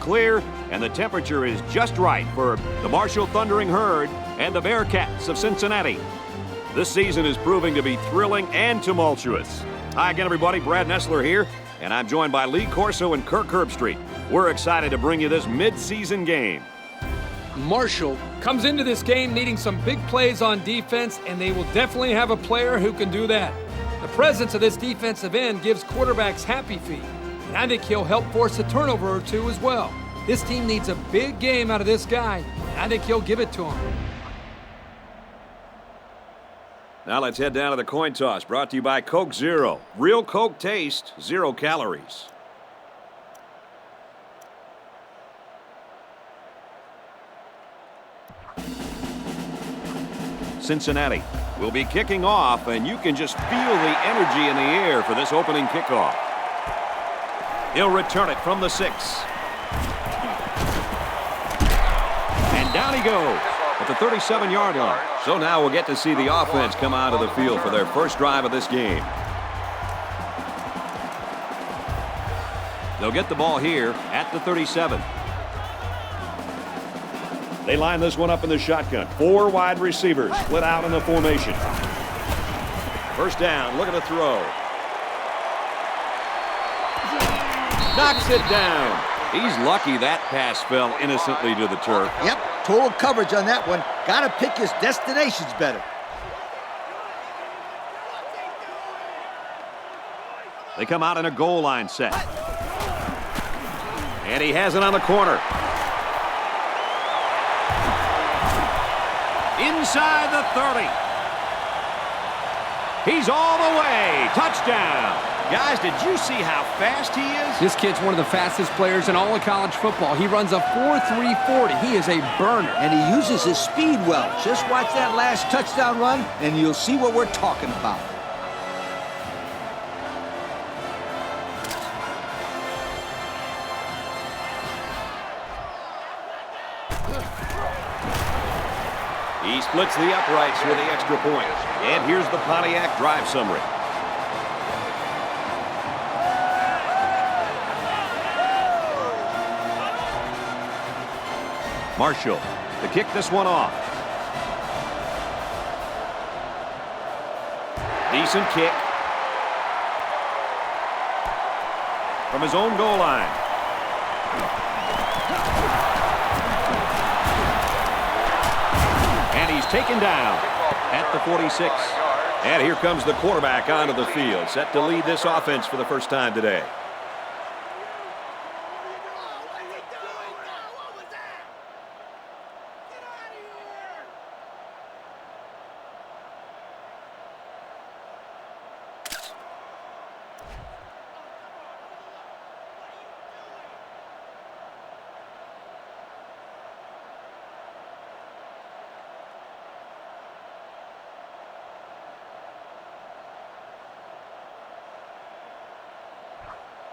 clear, and the temperature is just right for the Marshall Thundering Herd and the Bearcats of Cincinnati. This season is proving to be thrilling and tumultuous. Hi again, everybody. Brad Nessler here, and I'm joined by Lee Corso and Kirk Herbstreit. We're excited to bring you this mid-season game. Marshall comes into this game needing some big plays on defense, and they will definitely have a player who can do that. The presence of this defensive end gives quarterbacks happy feet, and I think he'll help force a turnover or two as well. This team needs a big game out of this guy, and I think he'll give it to him. Now let's head down to the coin toss, brought to you by Coke Zero. Real Coke taste, 0 calories. Cincinnati will be kicking off, and you can just feel the energy in the air for this opening kickoff. He'll return it from the 6. And down he goes at the 37-yard line. So now we'll get to see the offense come out of the field for their first drive of this game. They'll get the ball here at the 37. They line this one up in the shotgun. 4 wide receivers split out in the formation. First down, look at the throw. Knocks it down. He's lucky that pass fell innocently to the turf. Yep, total coverage on that one. Got to pick his destinations better. They come out in a goal line set. And he has it on the corner. Inside the 30. He's all the way. Touchdown. Guys, did you see how fast he is? This kid's one of the fastest players in all of college football. He runs a 4.340. He is a burner. And he uses his speed well. Just watch that last touchdown run, and you'll see what we're talking about. He splits the uprights for the extra point. And here's the Pontiac drive summary. Marshall to kick this one off. Decent kick. From his own goal line. And he's taken down at the 46. And here comes the quarterback onto the field, set to lead this offense for the first time today.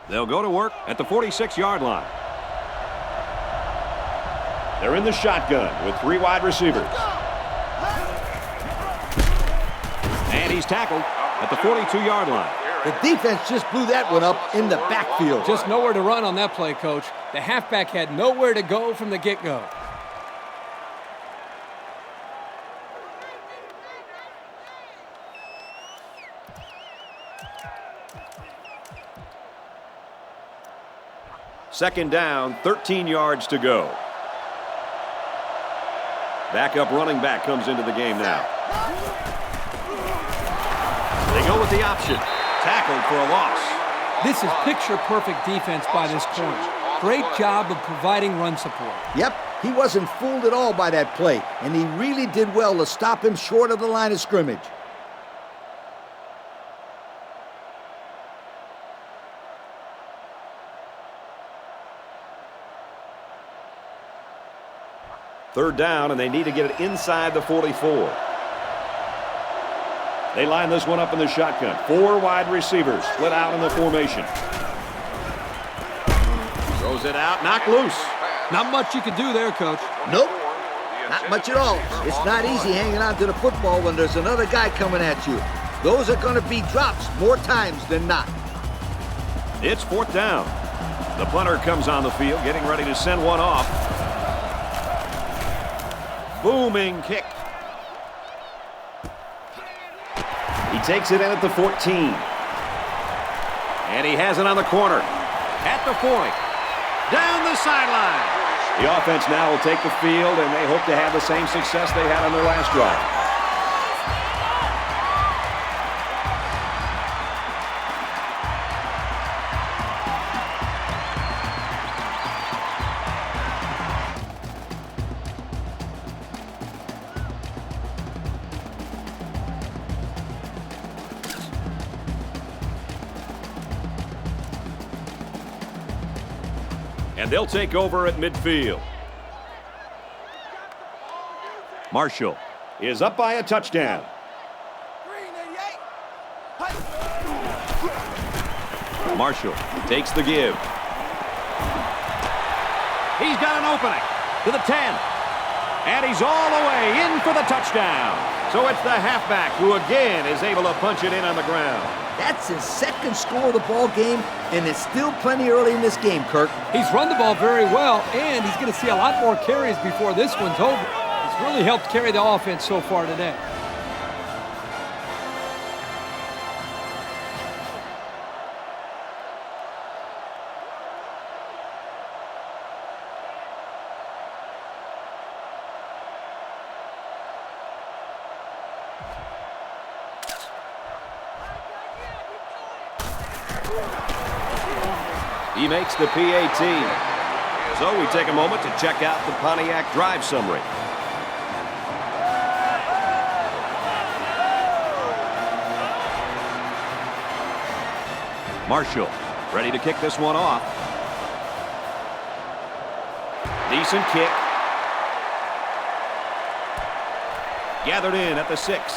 They'll go to work at the 46-yard line. They're in the shotgun with 3 wide receivers. And he's tackled at the 42-yard line. The defense just blew that one up in the backfield. Just nowhere to run on that play, Coach. The halfback had nowhere to go from the get-go. Second down, 13 yards to go. Backup running back comes into the game now. They go with the option. Tackled for a loss. This is picture-perfect defense by this corner. Great job of providing run support. Yep, he wasn't fooled at all by that play, and he really did well to stop him short of the line of scrimmage. Third down, and they need to get it inside the 44. They line this one up in the shotgun. 4 wide receivers split out in the formation. Throws it out, knocked loose. Not much you can do there, Coach. Nope, not much at all. It's not easy hanging on to the football when there's another guy coming at you. Those are going to be drops more times than not. It's 4th down. The punter comes on the field, getting ready to send one off. Booming kick. He takes it in at the 14. And he has it on the corner. At the 40. Down the sideline. The offense now will take the field, and they hope to have the same success they had on their last drive. And they'll take over at midfield. Marshall is up by a touchdown. Marshall takes the give. He's got an opening to the 10. And he's all the way in for the touchdown. So it's the halfback who again is able to punch it in on the ground. That's his second score of the ball game, and it's still plenty early in this game, Kirk. He's run the ball very well, and he's going to see a lot more carries before this one's over. He's really helped carry the offense so far today. He makes the PAT. So we take a moment to check out the Pontiac drive summary. Marshall ready to kick this one off. Decent kick. Gathered in at the 6.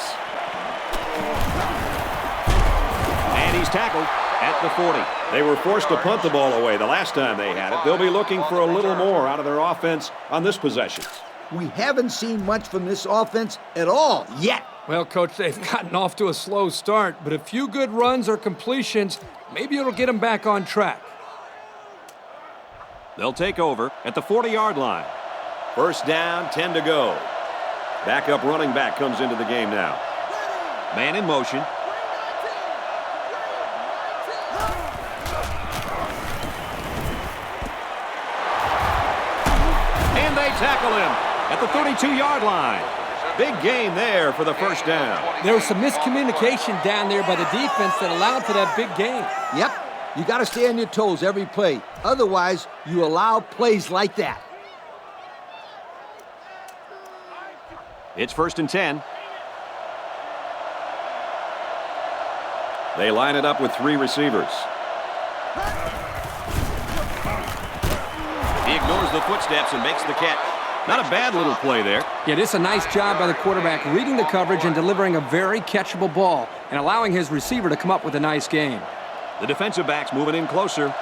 And he's tackled at the 40. They were forced to punt the ball away the last time they had it. They'll be looking for a little more out of their offense on this possession. We haven't seen much from this offense at all yet. Well, Coach, they've gotten off to a slow start, but a few good runs or completions, maybe it'll get them back on track. They'll take over at the 40-yard line. First down, 10 to go. Backup running back comes into the game now. Man in motion. Tackle him at the 32-yard line. Big gain there for the first down. There was some miscommunication down there by the defense that allowed for that big gain. Yep, you got to stay on your toes every play. Otherwise, you allow plays like that. It's first and 10. They line it up with 3 receivers. He ignores the footsteps and makes the catch. Not a bad little play there. Yeah, this is a nice job by the quarterback reading the coverage and delivering a very catchable ball and allowing his receiver to come up with a nice gain. The defensive backs moving in closer.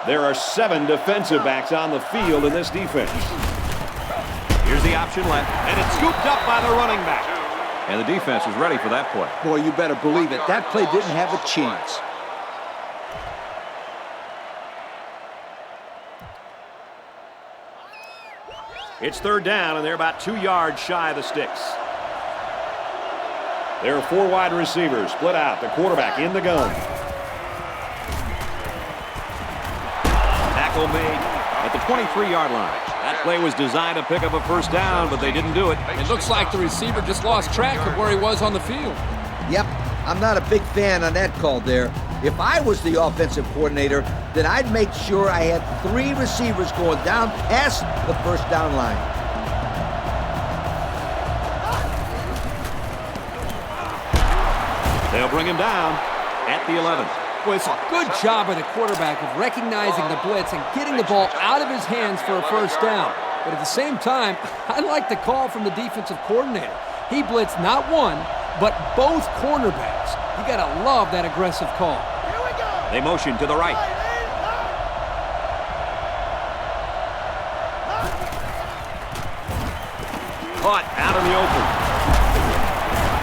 There are 7 defensive backs on the field in this defense. Here's the option left, and it's scooped up by the running back. And the defense is ready for that play. Boy, you better believe it. That play didn't have a chance. It's third down, and they're about 2 yards shy of the sticks. There are 4 wide receivers split out. The quarterback in the gun. Tackle made at the 23-yard line. That play was designed to pick up a first down, but they didn't do it. It looks like the receiver just lost track of where he was on the field. Yep, I'm not a big fan on that call there. If I was the offensive coordinator, then I'd make sure I had 3 receivers going down past the first down line. They'll bring him down at the 11. Well, it's a good job by the quarterback of recognizing the blitz and getting the ball out of his hands for a first down. But at the same time, I like the call from the defensive coordinator. He blitzed not one, but both cornerbacks. You got to love that aggressive call. They motion to the right. Caught out in the open.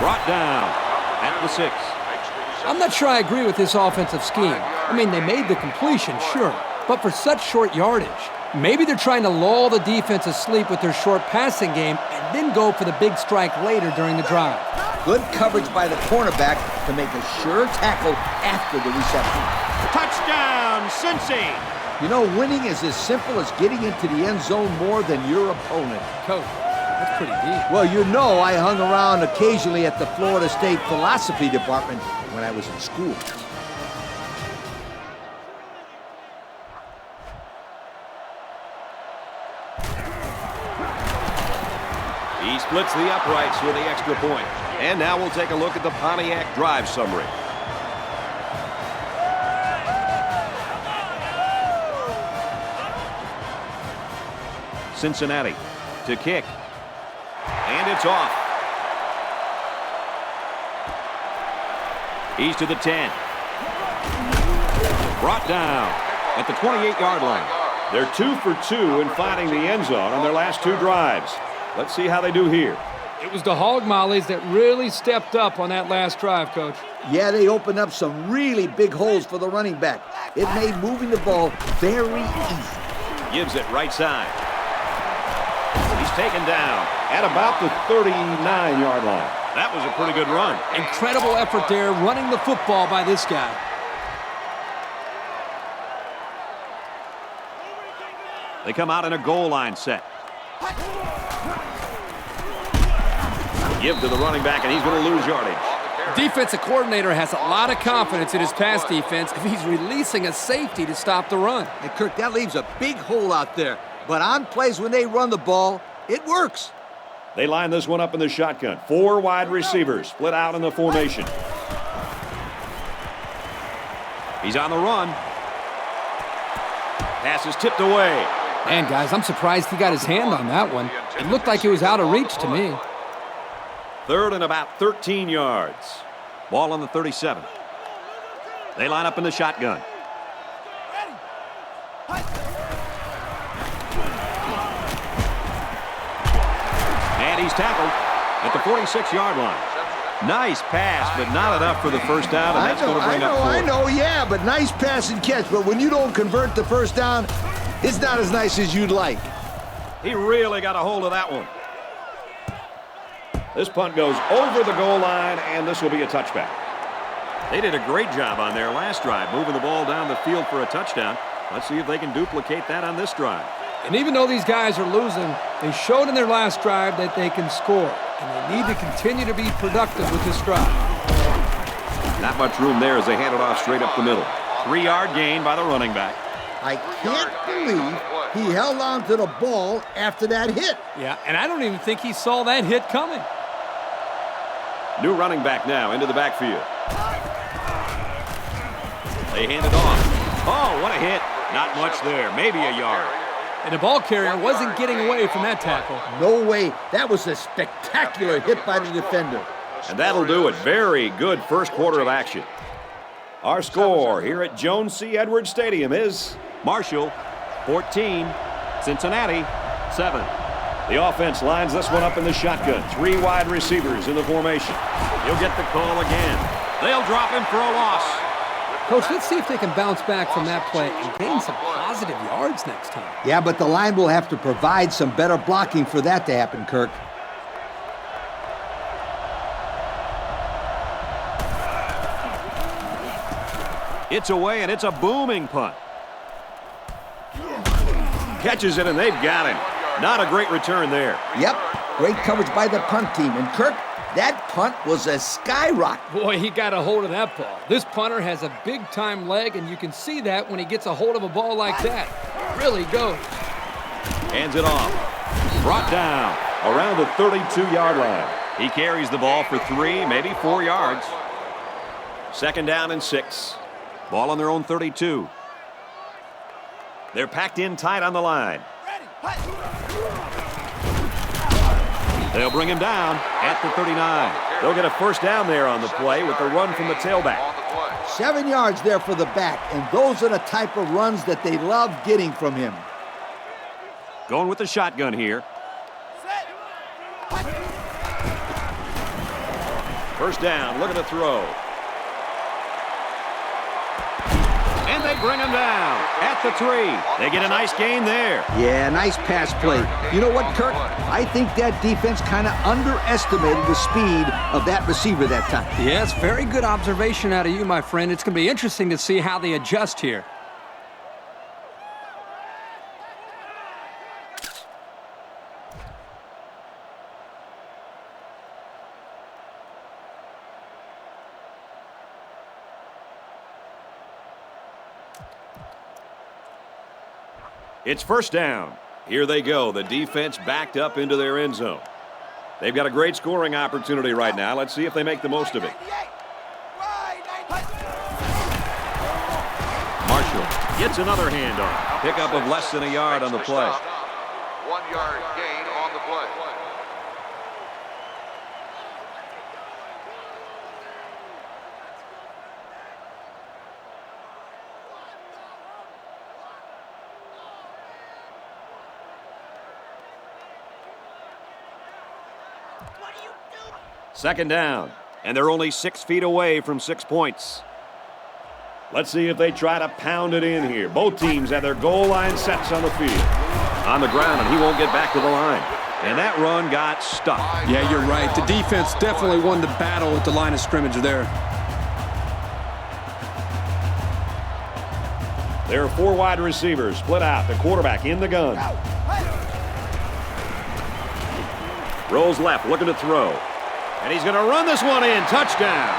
Brought down at the 6. I'm not sure I agree with this offensive scheme. I mean, they made the completion, sure, but for such short yardage. Maybe they're trying to lull the defense asleep with their short passing game and then go for the big strike later during the drive. Good coverage by the cornerback to make a sure tackle after the reception. Touchdown, Cincy! You know, winning is as simple as getting into the end zone more than your opponent. Coach, that's pretty deep. Well, you know I hung around occasionally at the Florida State philosophy department when I was in school. He splits the uprights with the extra point. And now we'll take a look at the Pontiac drive summary. Cincinnati to kick. And it's off. He's to the 10. Brought down at the 28-yard line. They're 2 for 2 in finding the end zone on their last 2 drives. Let's see how they do here. It was the Hog Mollies that really stepped up on that last drive, Coach. Yeah, they opened up some really big holes for the running back. It made moving the ball very easy. Gives it right side. He's taken down at about the 39-yard line. That was a pretty good run. Incredible effort there running the football by this guy. They come out in a goal line set. Give to the running back, and he's going to lose yardage. Defensive coordinator has a lot of confidence in his pass defense if he's releasing a safety to stop the run. And Kirk, that leaves a big hole out there. But on plays when they run the ball, it works. They line this one up in the shotgun. 4 wide receivers split out in the formation. He's on the run. Pass is tipped away. Man, guys, I'm surprised he got his hand on that one. It looked like it was out of reach to me. 3rd and about 13 yards. Ball on the 37. They line up in the shotgun. And he's tackled at the 46-yard line. Nice pass, but not enough for the first down, and that's going to bring up 4. I know, yeah, but nice pass and catch. But when you don't convert the first down, it's not as nice as you'd like. He really got a hold of that one. This punt goes over the goal line, and this will be a touchback. They did a great job on their last drive, moving the ball down the field for a touchdown. Let's see if they can duplicate that on this drive. And even though these guys are losing, they showed in their last drive that they can score. And they need to continue to be productive with this drive. Not much room there as they hand it off straight up the middle. 3-yard gain by the running back. I can't believe he held on to the ball after that hit. Yeah, and I don't even think he saw that hit coming. New running back now into the backfield. They hand it off. Oh, what a hit. Not much there. Maybe a yard. And the ball carrier wasn't getting away from that tackle. No way. That was a spectacular hit by the defender. And that'll do it. Very good first quarter of action. Our score here at Jones C. Edwards Stadium is Marshall 14, Cincinnati 7. The offense lines this one up in the shotgun. 3 wide receivers in the formation. He'll get the call again. They'll drop him for a loss. Coach, let's see if they can bounce back from that play and gain some positive yards next time. Yeah, but the line will have to provide some better blocking for that to happen, Kirk. It's away, and it's a booming punt. Catches it, and they've got him. Not a great return there. Yep, great coverage by the punt team. And Kirk, that punt was a skyrocket. Boy, he got a hold of that ball. This punter has a big-time leg, and you can see that when he gets a hold of a ball like that. Really goes. Hands it off. Brought down around the 32-yard line. He carries the ball for 3, maybe 4 yards. 2nd down and 6. Ball on their own 32. They're packed in tight on the line. They'll bring him down at the 39. They'll get a first down there on the play with the run from the tailback. 7 yards there for the back, and those are the type of runs that they love getting from him. Going with the shotgun here. First down, look at the throw. And they bring him down at the 3. They get a nice gain there. Yeah, nice pass play. You know what, Kirk? I think that defense kind of underestimated the speed of that receiver that time. Yes, very good observation out of you, my friend. It's going to be interesting to see how they adjust here. It's first down. Here they go. The defense backed up into their end zone. They've got a great scoring opportunity right now. Let's see if they make the most of it. Marshall gets another handoff. Pickup of less than a yard on the play. 1 yard gain on the play. Second down, and they're only 6 feet away from 6 points. Let's see if they try to pound it in here. Both teams have their goal line sets on the field. On the ground, and he won't get back to the line. And that run got stuck. Yeah, you're right. The defense definitely won the battle at the line of scrimmage there. There are 4 wide receivers split out. The quarterback in the gun. Rolls left, looking to throw. And he's going to run this one in. Touchdown.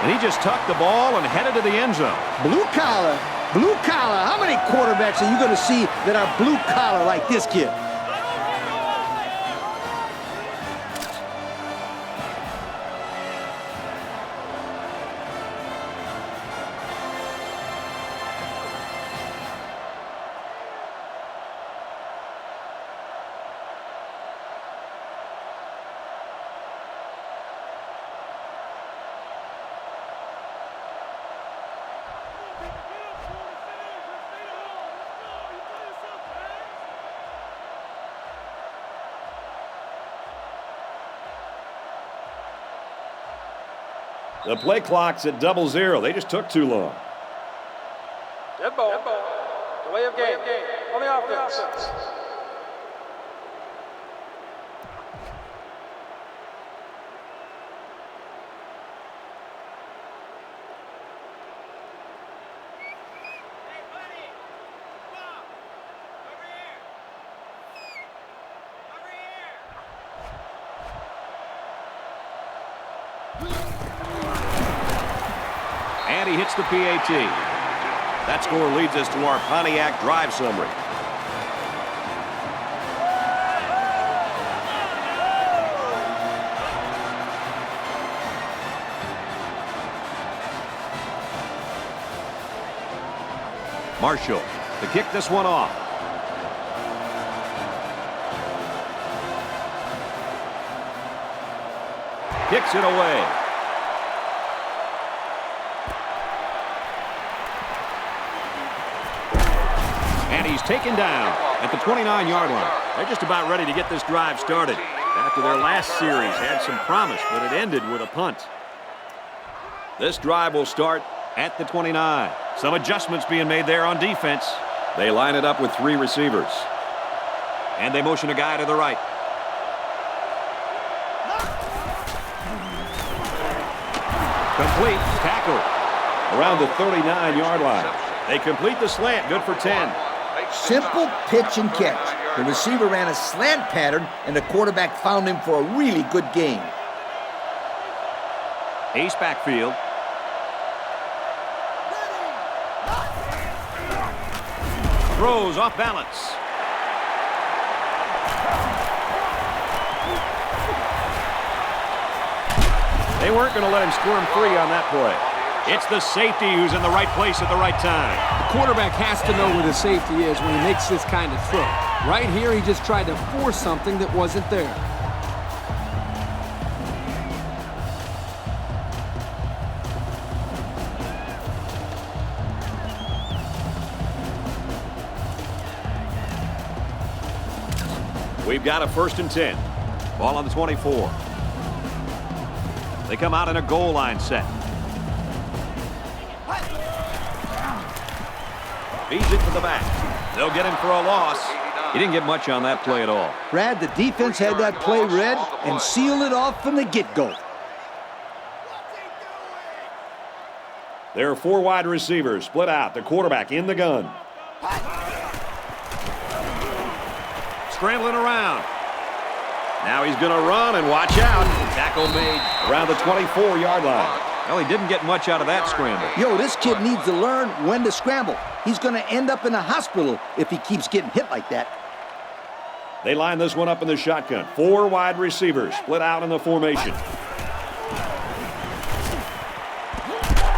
And he just tucked the ball and headed to the end zone. Blue collar. Blue collar. How many quarterbacks are you going to see that are blue collar like this kid? The play clock's at 00. They just took too long. Dead ball. Delay of game. On the offense. And he hits the PAT. That score leads us to our Pontiac drive summary. Marshall to kick this one off. Kicks it away. And he's taken down at the 29-yard line. They're just about ready to get this drive started. After their last series had some promise, but it ended with a punt. This drive will start at the 29. Some adjustments being made there on defense. They line it up with 3 receivers. And they motion a guy to the right. Complete. Tackle. Around the 39-yard line. They complete the slant. Good for 10. Simple pitch and catch. The receiver ran a slant pattern, and the quarterback found him for a really good gain. Ace backfield. Throws off balance. They weren't going to let him squirm free on that play. It's the safety who's in the right place at the right time. The quarterback has to know where the safety is when he makes this kind of throw. Right here, he just tried to force something that wasn't there. We've got a 1st and 10. Ball on the 24. They come out in a goal line set. Feeds it to the back. They'll get him for a loss. He didn't get much on that play at all. Brad, the defense had that play read and sealed it off from the get-go. There are 4 wide receivers split out. The quarterback in the gun. Scrambling around. Now he's going to run, and watch out. Tackle made around the 24-yard line. Well, he didn't get much out of that scramble. Yo, this kid needs to learn when to scramble. He's going to end up in a hospital if he keeps getting hit like that. They line this one up in the shotgun. 4 wide receivers split out in the formation.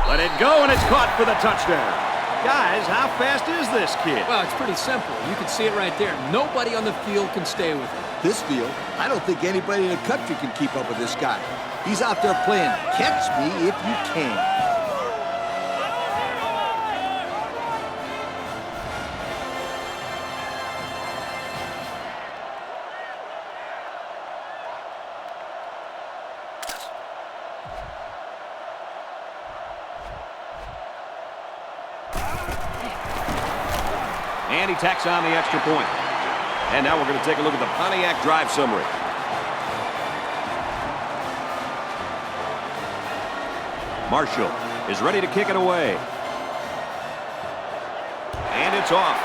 Let it go, and it's caught for the touchdown. Guys, how fast is this kid? Well, it's pretty simple. You can see it right there. Nobody on the field can stay with him. This field, I don't think anybody in the country can keep up with this guy. He's out there playing catch me if you can. And he tacks on the extra point. And now we're going to take a look at the Pontiac drive summary. Marshall is ready to kick it away. And it's off.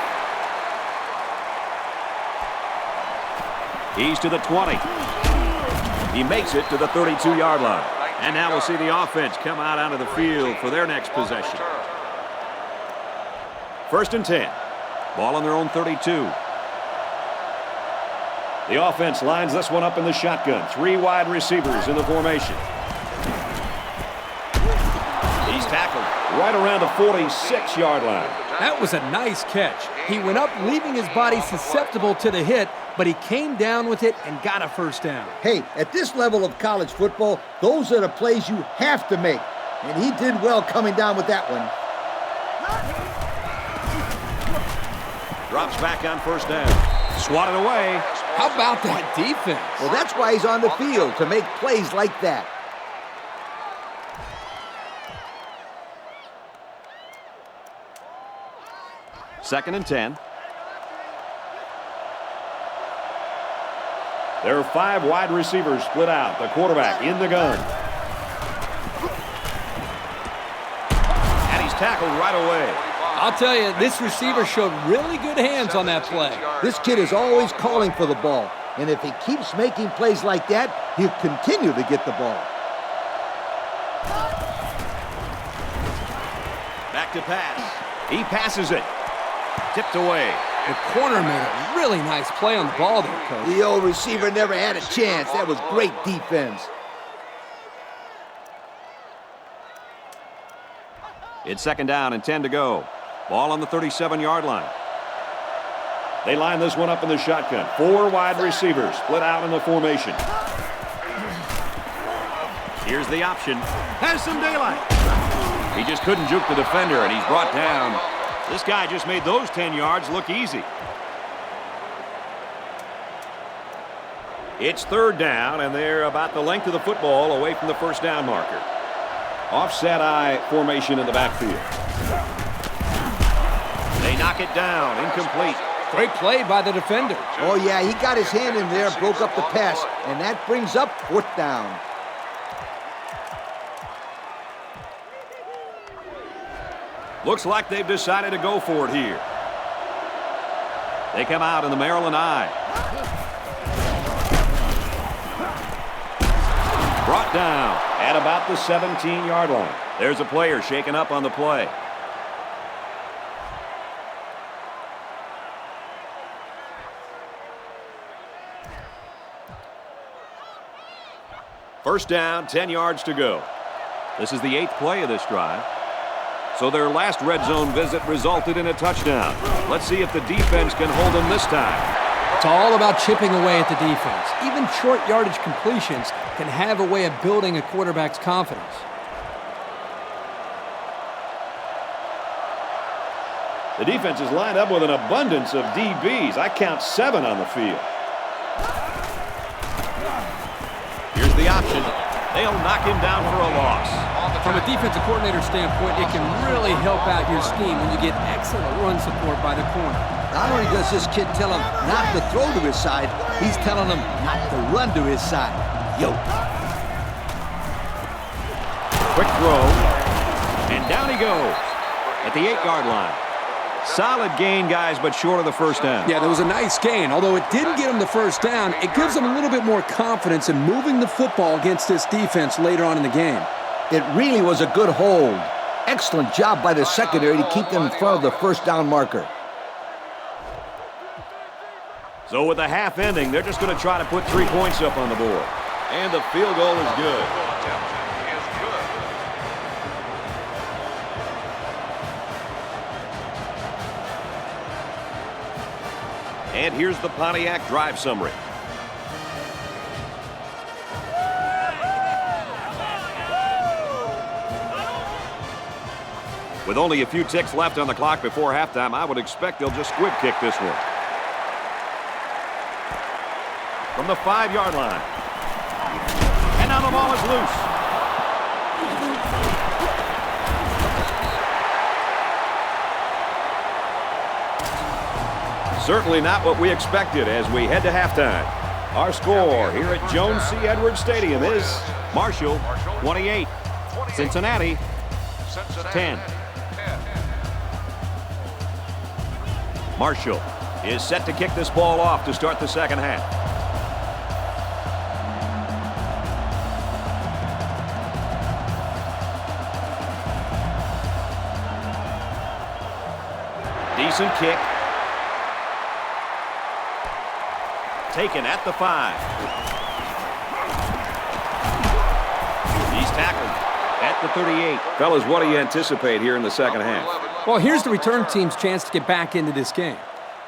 He's to the 20. He makes it to the 32-yard line. And now we'll see the offense come out onto the field for their next possession. 1st and 10. Ball on their own 32. The offense lines this one up in the shotgun. 3 wide receivers in the formation. He's tackled right around the 46-yard line. That was a nice catch. He went up, leaving his body susceptible to the hit, but he came down with it and got a 1st down. Hey, at this level of college football, those are the plays you have to make. And he did well coming down with that one. Drops back on 1st down. Swatted away. How about that defense? Well, that's why he's on the field, to make plays like that. Second and 10. There are 5 wide receivers split out. The quarterback in the gun. And he's tackled right away. I'll tell you, this receiver showed really good hands on that play. This kid is always calling for the ball. And if he keeps making plays like that, he'll continue to get the ball. Back to pass. He passes it. Tipped away. The corner made a really nice play on the ball there, Coach. The old receiver never had a chance. That was great defense. It's 2nd down and 10 to go. Ball on the 37-yard line. They line this one up in the shotgun. 4 wide receivers split out in the formation. Here's the option. Has some daylight. He just couldn't juke the defender, and he's brought down. This guy just made those 10 yards look easy. It's 3rd down, and they're about the length of the football away from the 1st down marker. Offset eye formation in the backfield. They knock it down, incomplete. Great play by the defender. Oh, yeah, he got his hand in there, broke up the pass, and that brings up 4th down. Looks like they've decided to go for it here. They come out in the Maryland I. Brought down at about the 17-yard line. There's a player shaken up on the play. First down, 10 yards to go. This is the 8th play of this drive. So their last red zone visit resulted in a touchdown. Let's see if the defense can hold them this time. It's all about chipping away at the defense. Even short yardage completions can have a way of building a quarterback's confidence. The defense is lined up with an abundance of DBs. I count 7 on the field. Here's the option. They'll knock him down for a loss. From a defensive coordinator standpoint, it can really help out your scheme when you get excellent run support by the corner. Not only does this kid tell him not to throw to his side, he's telling him not to run to his side. Yo. Quick throw. And down he goes at the 8-yard line. Solid gain, guys, but short of the first down. Yeah, that was a nice gain. Although it didn't get him the first down, it gives him a little bit more confidence in moving the football against this defense later on in the game. It really was a good hold. Excellent job by the secondary to keep them in front of the first down marker. So with the half ending, they're just going to try to put 3 points up on the board. And the field goal is good. And here's the Pontiac drive summary. With only a few ticks left on the clock before halftime, I would expect they'll just squib kick this one. From the 5-yard line. And now the ball is loose. Certainly not what we expected as we head to halftime. Our score here at Jones C. Edwards Stadium is Marshall 28, Cincinnati 10. Marshall is set to kick this ball off to start the second half. Decent kick. Taken at the 5. He's tackled at the 38. Fellas, what do you anticipate here in the second half? Well, here's the return team's chance to get back into this game.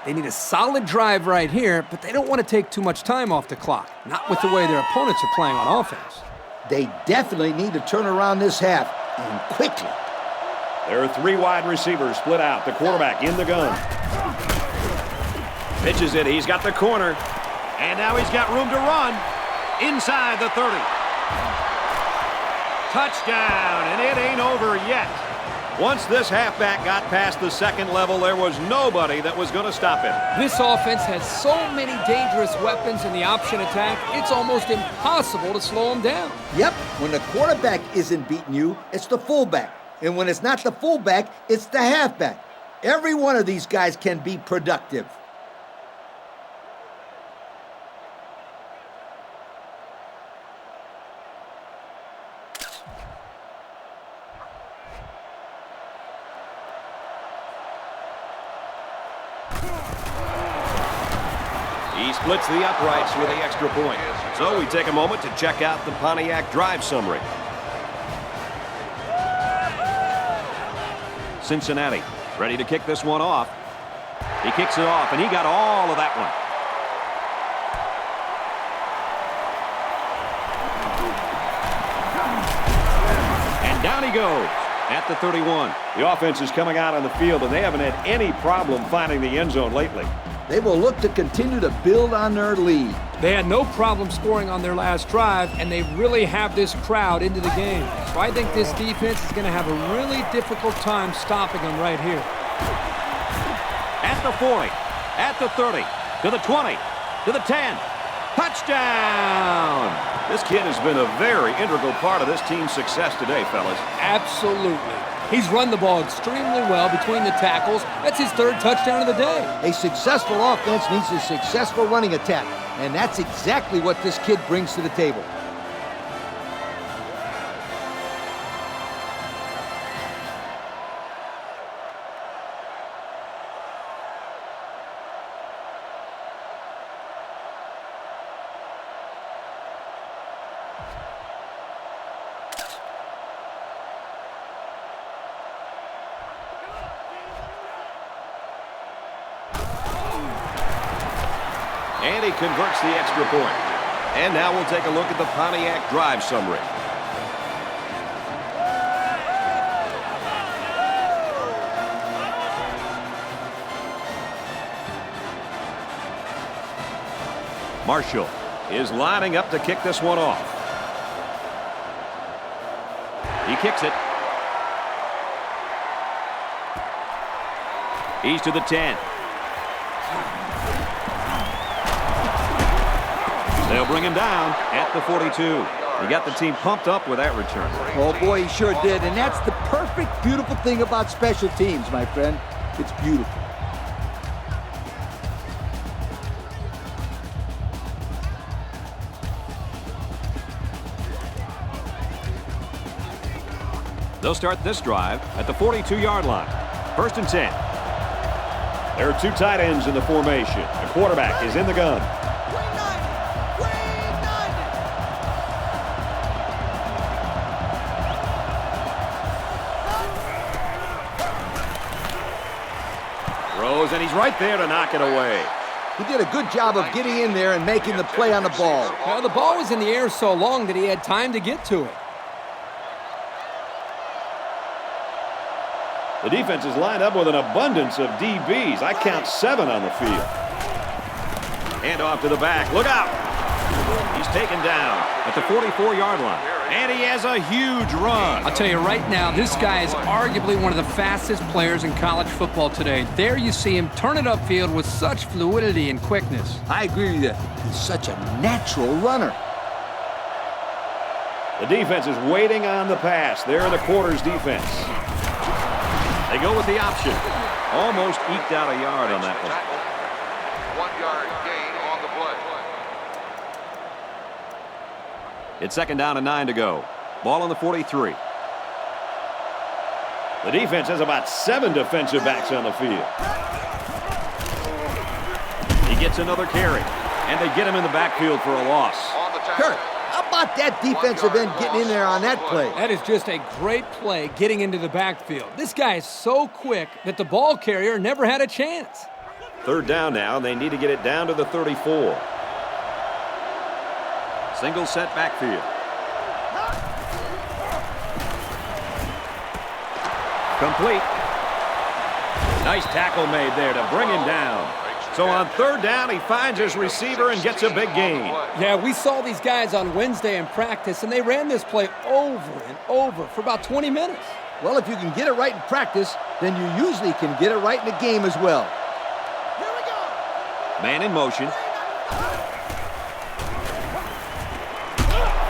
They need a solid drive right here, but they don't want to take too much time off the clock, not with the way their opponents are playing on offense. They definitely need to turn around this half, and quickly. There are 3 wide receivers split out. The quarterback in the gun. Pitches it. He's got the corner. And now he's got room to run inside the 30. Touchdown, and it ain't over yet. Once this halfback got past the second level, there was nobody that was going to stop him. This offense has so many dangerous weapons in the option attack, it's almost impossible to slow them down. Yep, when the quarterback isn't beating you, it's the fullback. And when it's not the fullback, it's the halfback. Every one of these guys can be productive. He splits the uprights with the extra point. So we take a moment to check out the Pontiac drive summary. Cincinnati ready to kick this one off. He kicks it off, and he got all of that one. And down he goes at the 31. The offense is coming out on the field, and they haven't had any problem finding the end zone lately. They will look to continue to build on their lead. They had no problem scoring on their last drive, and they really have this crowd into the game. So I think this defense is going to have a really difficult time stopping them right here. At the 40, at the 30, to the 20, to the 10. Touchdown! This kid has been a very integral part of this team's success today, fellas. Absolutely. He's run the ball extremely well between the tackles. That's his 3rd touchdown of the day. A successful offense needs a successful running attack, and that's exactly what this kid brings to the table. And he converts the extra point. And now we'll take a look at the Pontiac drive summary. Marshall is lining up to kick this one off. He kicks it. He's to the 10. They'll bring him down at the 42. He got the team pumped up with that return. Oh, boy, he sure did. And that's the perfect, beautiful thing about special teams, my friend. It's beautiful. They'll start this drive at the 42-yard line. 1st and 10. There are 2 tight ends in the formation. The quarterback is in the gun. Throws, and he's right there to knock it away. He did a good job of getting in there and making the play on the ball. Well, the ball was in the air so long that he had time to get to it. The defense is lined up with an abundance of DBs. I count 7 on the field. Hand off to the back. Look out! He's taken down at the 44-yard line. And he has a huge run. I'll tell you right now, this guy is arguably one of the fastest players in college football today. There you see him turn it upfield with such fluidity and quickness. I agree with you. He's such a natural runner. The defense is waiting on the pass. They're the quarters defense. They go with the option. Almost eked out a yard on that one. 1-yard gain on the play. It's 2nd down and 9 to go. Ball on the 43. The defense has about 7 defensive backs on the field. He gets another carry, and they get him in the backfield for a loss. On the tackle. Kurt, how about that defensive end getting in there on that play? That is just a great play getting into the backfield. This guy is so quick that the ball carrier never had a chance. 3rd down now, and they need to get it down to the 34. Single set backfield. Complete. Nice tackle made there to bring him down. So on 3rd down, he finds his receiver and gets a big gain. Yeah, we saw these guys on Wednesday in practice, and they ran this play over and over for about 20 minutes. Well, if you can get it right in practice, then you usually can get it right in the game as well. Man in motion.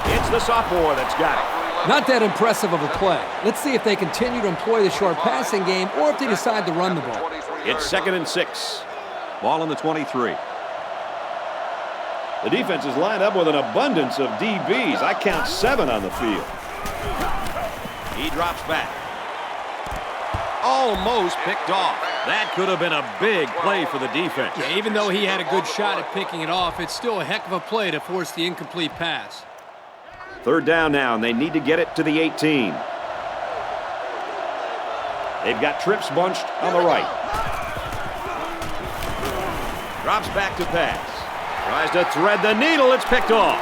It's the sophomore that's got it. Not that impressive of a play. Let's see if they continue to employ the short passing game or if they decide to run the ball. It's 2nd and 6. Ball on the 23. The defense is lined up with an abundance of DBs. I count 7 on the field. He drops back. Almost picked off. That could have been a big play for the defense. Yeah, even though he had a good shot at picking it off, it's still a heck of a play to force the incomplete pass. 3rd down now, and they need to get it to the 18. They've got trips bunched on the right. Drops back to pass. Tries to thread the needle. It's picked off.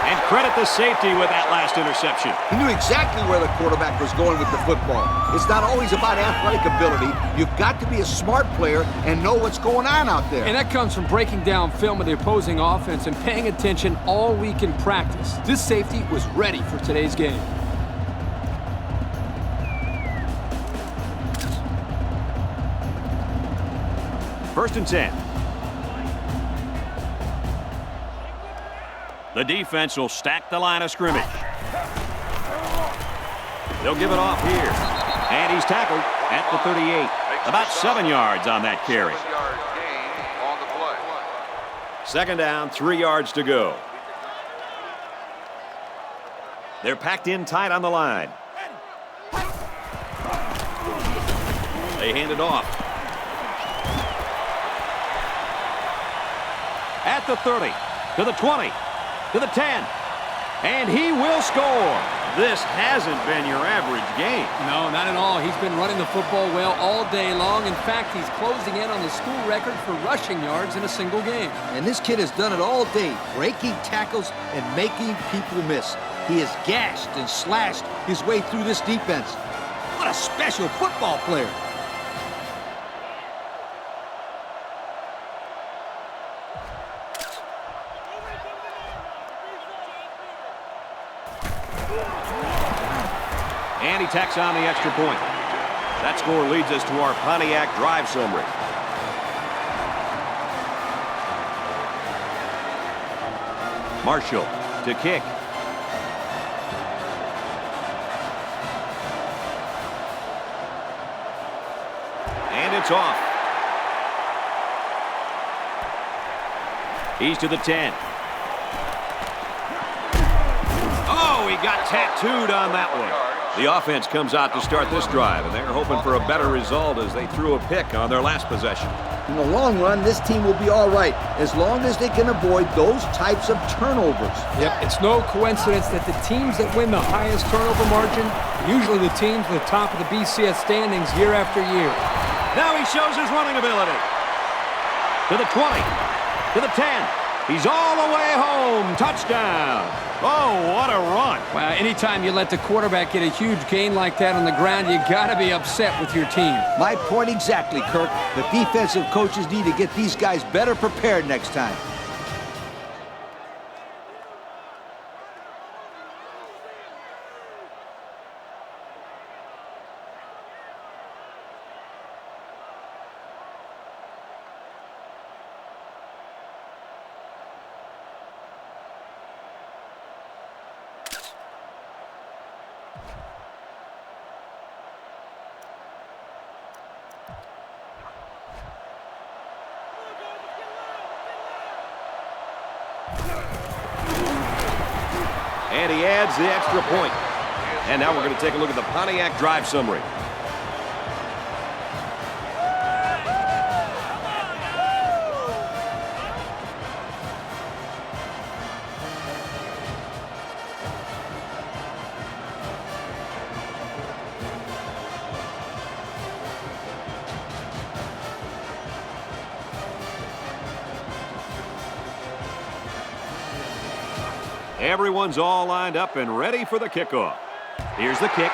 And credit the safety with that last interception. He knew exactly where the quarterback was going with the football. It's not always about athletic ability. You've got to be a smart player and know what's going on out there. And that comes from breaking down film of the opposing offense and paying attention all week in practice. This safety was ready for today's game. First and 10. The defense will stack the line of scrimmage. They'll give it off here. And he's tackled at the 38. About 7 yards on that carry. 7-yard gain on the play. 2nd down, 3 yards to go. They're packed in tight on the line. They hand it off. At the 30, to the 20, to the 10, and he will score. This hasn't been your average game. No, not at all. He's been running the football well all day long. In fact, he's closing in on the school record for rushing yards in a single game. And this kid has done it all day, breaking tackles and making people miss. He has gashed and slashed his way through this defense. What a special football player. And he tacks on the extra point. That score leads us to our Pontiac drive summary. Marshall to kick. And it's off. He's to the 10. Oh, he got tattooed on that one. The offense comes out to start this drive, and they're hoping for a better result as they threw a pick on their last possession. In the long run, this team will be all right as long as they can avoid those types of turnovers. Yep, it's no coincidence that the teams that win the highest turnover margin are usually the teams at the top of the BCS standings year after year. Now he shows his running ability. To the 20. To the 10. He's all the way home. Touchdown. Oh, what a run. Well, anytime you let the quarterback get a huge gain like that on the ground, you got to be upset with your team. My point exactly, Kirk. The defensive coaches need to get these guys better prepared next time. And he adds the extra point. And now we're going to take a look at the Pontiac drive summary. Everyone's all lined up and ready for the kickoff. Here's the kick.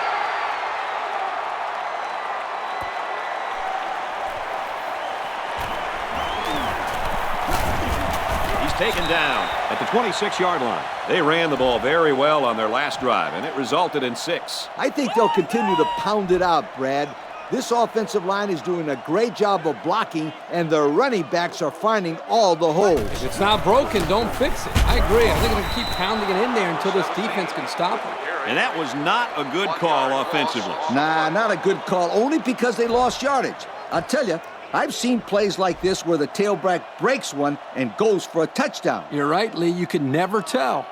He's taken down at the 26-yard line. They ran the ball very well on their last drive, and it resulted in 6. I think they'll continue to pound it out, Brad. This offensive line is doing a great job of blocking, and their running backs are finding all the holes. If it's not broken, don't fix it. I agree. I think they're going to keep pounding it in there until this defense can stop it. And that was not a good call offensively. Nah, not a good call, only because they lost yardage. I'll tell you, I've seen plays like this where the tailback breaks one and goes for a touchdown. You're right, Lee. You can never tell.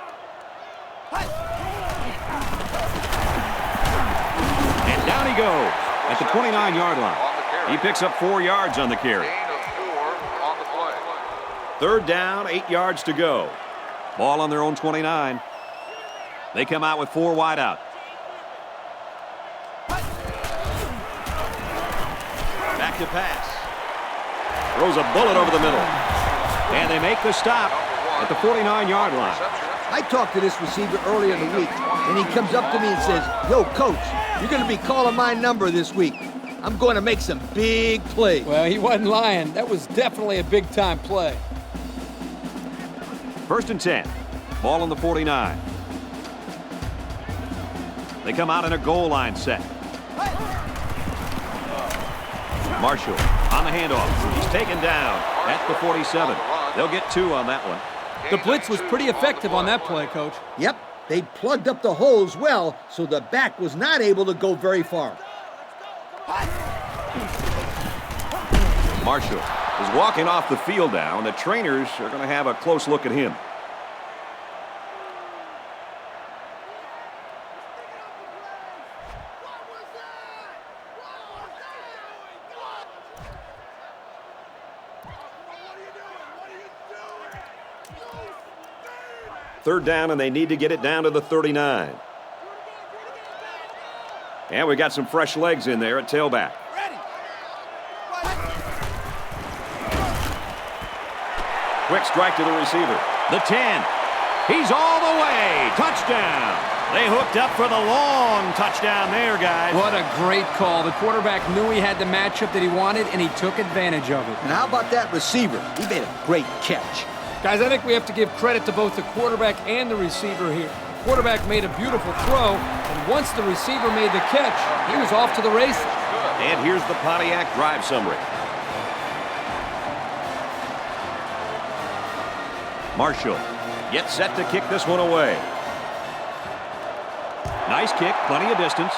And down he goes at the 29-yard line. He picks up 4 yards on the carry. Third down, 8 yards to go. Ball on their own 29. They come out with 4 wide out. Back to pass. Throws a bullet over the middle. And they make the stop at the 49-yard line. I talked to this receiver earlier in the week, and he comes up to me and says, "Yo, Coach, you're going to be calling my number this week. I'm going to make some big plays." Well, he wasn't lying. That was definitely a big-time play. First and 10. Ball on the 49. They come out in a goal line set. Marshall on the handoff. He's taken down at the 47. They'll get 2 on that one. The blitz was pretty effective on that play, Coach. Yep, they plugged up the holes well, so the back was not able to go very far. Marshall is walking off the field now, and the trainers are going to have a close look at him. Third down, and they need to get it down to the 39. And we got some fresh legs in there at tailback. Quick strike to the receiver. The 10. He's all the way. Touchdown. They hooked up for the long touchdown there, guys. What a great call. The quarterback knew he had the matchup that he wanted, and he took advantage of it. And how about that receiver? He made a great catch. Guys, I think we have to give credit to both the quarterback and the receiver here. The quarterback made a beautiful throw, and And once the receiver made the catch, he was off to the races. And here's the Pontiac drive summary. Marshall gets set to kick this one away. Nice kick, plenty of distance.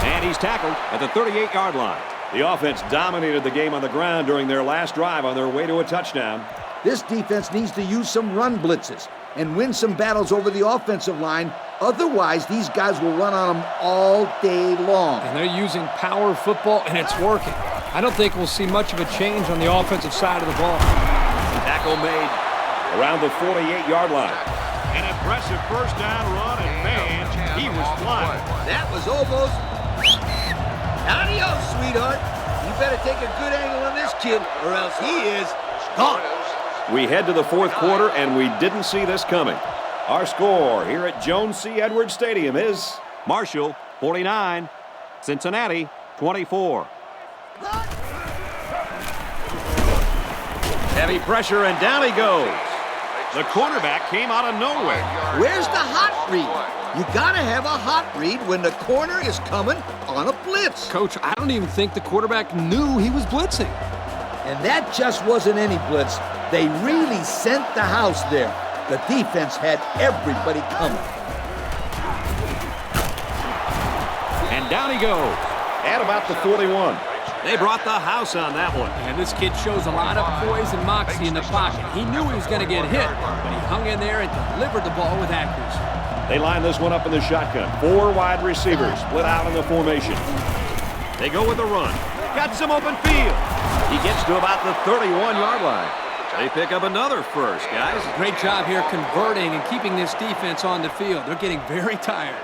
And he's tackled at the 38-yard line. The offense dominated the game on the ground during their last drive on their way to a touchdown. This defense needs to use some run blitzes and win some battles over the offensive line. Otherwise, these guys will run on them all day long. And they're using power football, and it's working. I don't think we'll see much of a change on the offensive side of the ball. Tackle made around the 48-yard line. An impressive first down run, and man, he was flying. That was almost... Adios, sweetheart. You better take a good angle on this kid, or else he is gone. We head to the fourth quarter, and we didn't see this coming. Our score here at Jones C. Edwards Stadium is Marshall 49, Cincinnati 24. Heavy pressure, and down he goes. The quarterback came out of nowhere. Where's the hot read? You gotta have a hot read when the corner is coming on a blitz. Coach, I don't even think the quarterback knew he was blitzing. And that just wasn't any blitz. They really sent the house there. The defense had everybody coming. And down he goes at about the 41. They brought the house on that one. And this kid shows a lot of poise and moxie in the pocket. He knew he was going to get hit, but he hung in there and delivered the ball with accuracy. They line this one up in the shotgun. 4 wide receivers split out in the formation. They go with the run. Got some open field. He gets to about the 31-yard line. They pick up another first, guys. Great job here converting and keeping this defense on the field. They're getting very tired.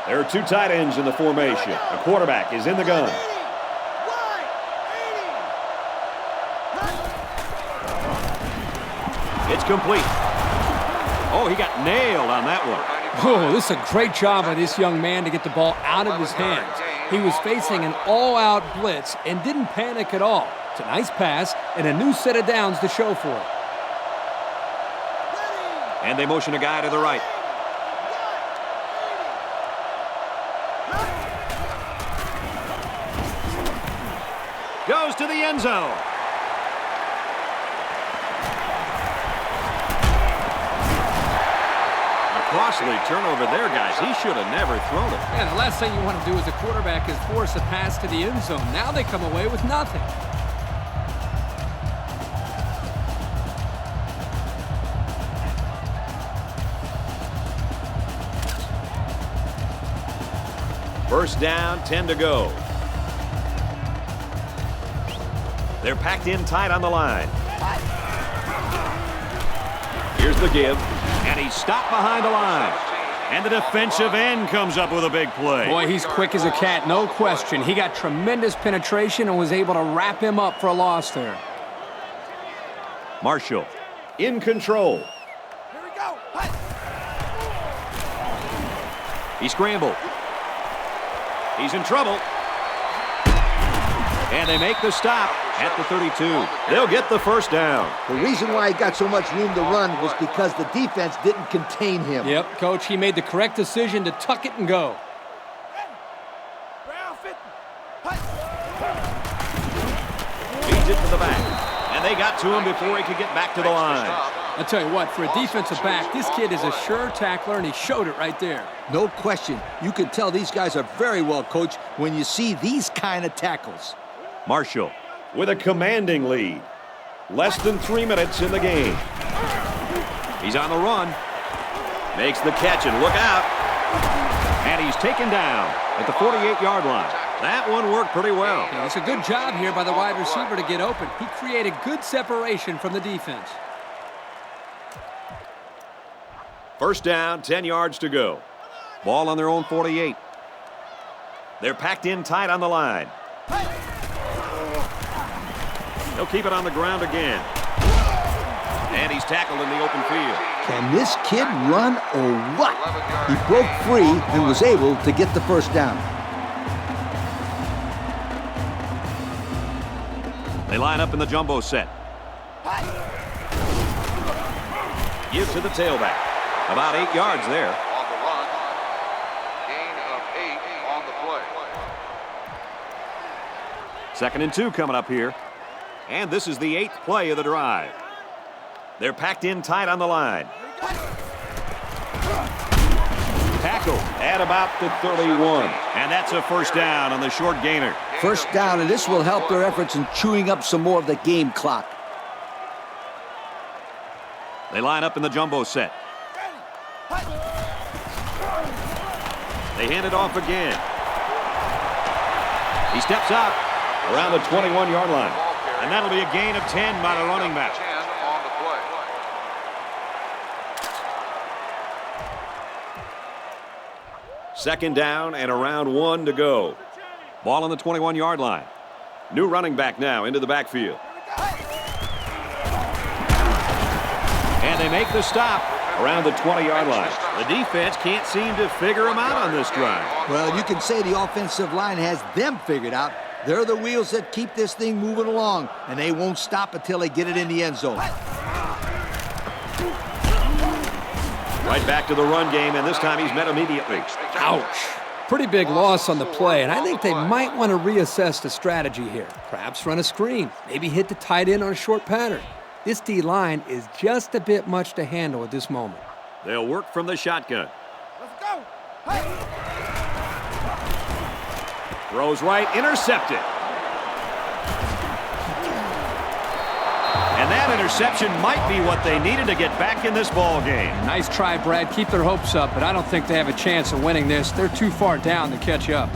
There are 2 tight ends in the formation. The quarterback is in the gun. It's complete. Oh, he got nailed on that one. Oh, this is a great job by this young man to get the ball out of his hands. He was facing an all-out blitz and didn't panic at all. It's a nice pass and a new set of downs to show for it. And they motion a guy to the right. Goes to the end zone. Costly turnover there, guys. He should have never thrown it. Yeah, the last thing you want to do as a quarterback is force a pass to the end zone. Now they come away with nothing. First down, 10 to go. They're packed in tight on the line. Here's the give. And he's stopped behind the line. And the defensive end comes up with a big play. Boy, he's quick as a cat, no question. He got tremendous penetration and was able to wrap him up for a loss there. Marshall in control. Here we go. He scrambled. He's in trouble. And they make the stop at the 32. They'll get the first down. The reason why he got so much room to run was because the defense didn't contain him. Yep, Coach, he made the correct decision to tuck it and go. Feeds it to the back. And they got to him before he could get back to the line. I'll tell you what, for a defensive back, this kid is a sure tackler, and he showed it right there. No question. You can tell these guys are very well coached when you see these kind of tackles. Marshall with a commanding lead. Less than 3 minutes in the game. He's on the run. Makes the catch, and look out. And he's taken down at the 48-yard line. That one worked pretty well. Yeah, it's a good job here by the wide receiver to get open. He created good separation from the defense. First down, 10 yards to go. Ball on their own 48. They're packed in tight on the line. They'll keep it on the ground again. And he's tackled in the open field. Can this kid run or what? He broke free and was able to get the first down. They line up in the jumbo set. Give to the tailback. About 8 yards there. On the run. Gain of 8 on the play. 2nd and 2 coming up here. And this is the 8th play of the drive. They're packed in tight on the line. Tackle at about the 31. And that's a first down on the short gainer. First down, and this will help their efforts in chewing up some more of the game clock. They line up in the jumbo set. They hand it off again. He steps out around the 21-yard line. And that'll be a gain of 10 by the running back. 10 on the play. Second down and around 1 to go. Ball on the 21-yard line. New running back now into the backfield. And they make the stop around the 20-yard line. The defense can't seem to figure them out on this drive. Well, you can say the offensive line has them figured out. They're the wheels that keep this thing moving along, and they won't stop until they get it in the end zone. Right back to the run game, and this time he's met immediately. Ouch. Pretty big loss on the play, and I think they might want to reassess the strategy here. Perhaps run a screen, maybe hit the tight end on a short pattern. This D-line is just a bit much to handle at this moment. They'll work from the shotgun. Let's go. Hey. Throws right, intercepted. And that interception might be what they needed to get back in this ball game. Nice try, Brad. Keep their hopes up, but I don't think they have a chance of winning this. They're too far down to catch up.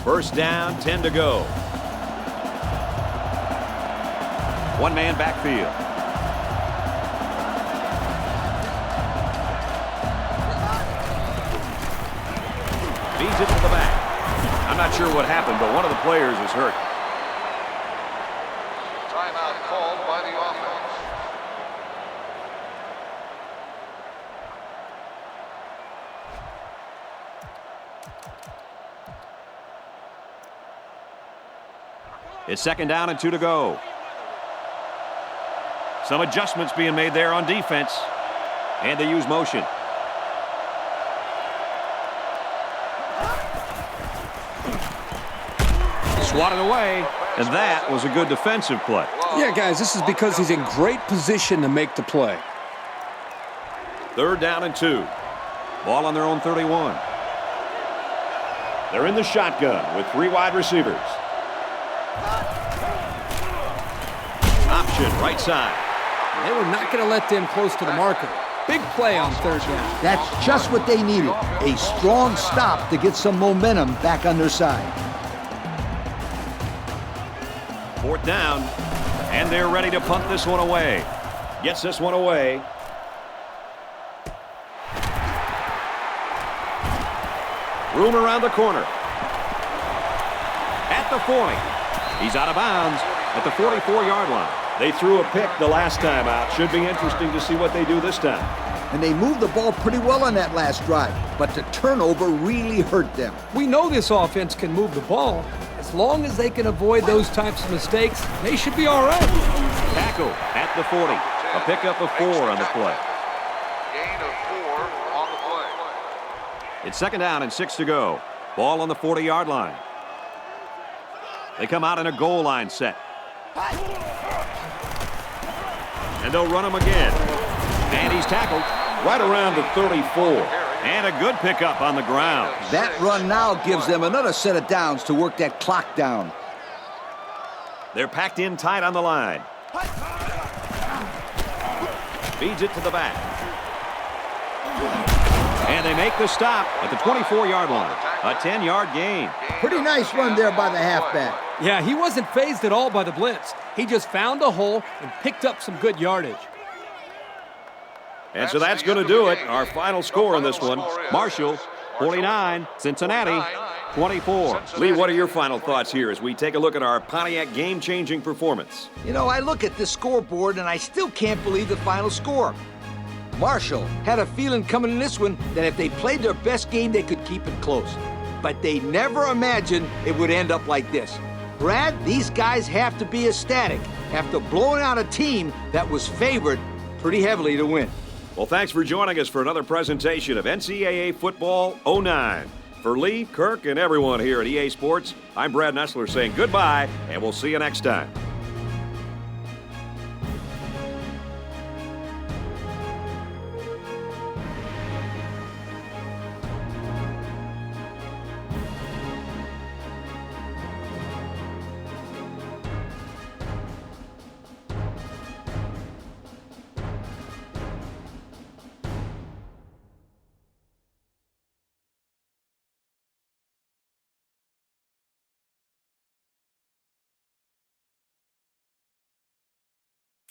First down, 10 to go. One-man backfield. Feeds it to the back. I'm not sure what happened, but one of the players is hurt. Timeout called by the offense. It's 2nd down and 2 to go. Some adjustments being made there on defense. And they use motion. Swatted away, and that was a good defensive play. Yeah, guys, this is because he's in great position to make the play. 3rd down and 2. Ball on their own 31. They're in the shotgun with 3 wide receivers. Option, right side. They were not going to let them close to the marker. Big play on 3rd down. That's just what they needed, a strong stop to get some momentum back on their side. 4th down, and they're ready to punt this one away. Gets this one away. Room around the corner. At the 40. He's out of bounds at the 44-yard line. They threw a pick the last time out. Should be interesting to see what they do this time. And they moved the ball pretty well on that last drive, but the turnover really hurt them. We know this offense can move the ball. As long as they can avoid those types of mistakes, they should be all right. Tackle at the 40. A pickup of 4 on the play. Gain of 4 on the play. It's 2nd down and 6 to go. Ball on the 40-yard line. They come out in a goal line set. And they'll run him again. And he's tackled right around the 34. And a good pickup on the ground. That run now gives them another set of downs to work that clock down. They're packed in tight on the line. Feeds it to the back. And they make the stop at the 24-yard line. A 10-yard gain. Pretty nice run there by the halfback. Yeah, he wasn't fazed at all by the blitz. He just found a hole and picked up some good yardage. And so that's going to do it. Our final score in this one, Marshall 49, Cincinnati 24. Lee, what are your final thoughts here as we take a look at our Pontiac game-changing performance? You know, I look at this scoreboard and I still can't believe the final score. Marshall had a feeling coming in this one that if they played their best game, they could keep it close. but they never imagined it would end up like this. Brad, these guys have to be ecstatic after blowing out a team that was favored pretty heavily to win. Well, thanks for joining us for another presentation of NCAA Football 09. For Lee, Kirk, and everyone here at EA Sports, I'm Brad Nessler saying goodbye, and we'll see you next time.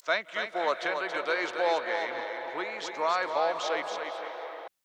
Thank you for attending today's ball game. Please drive home safely.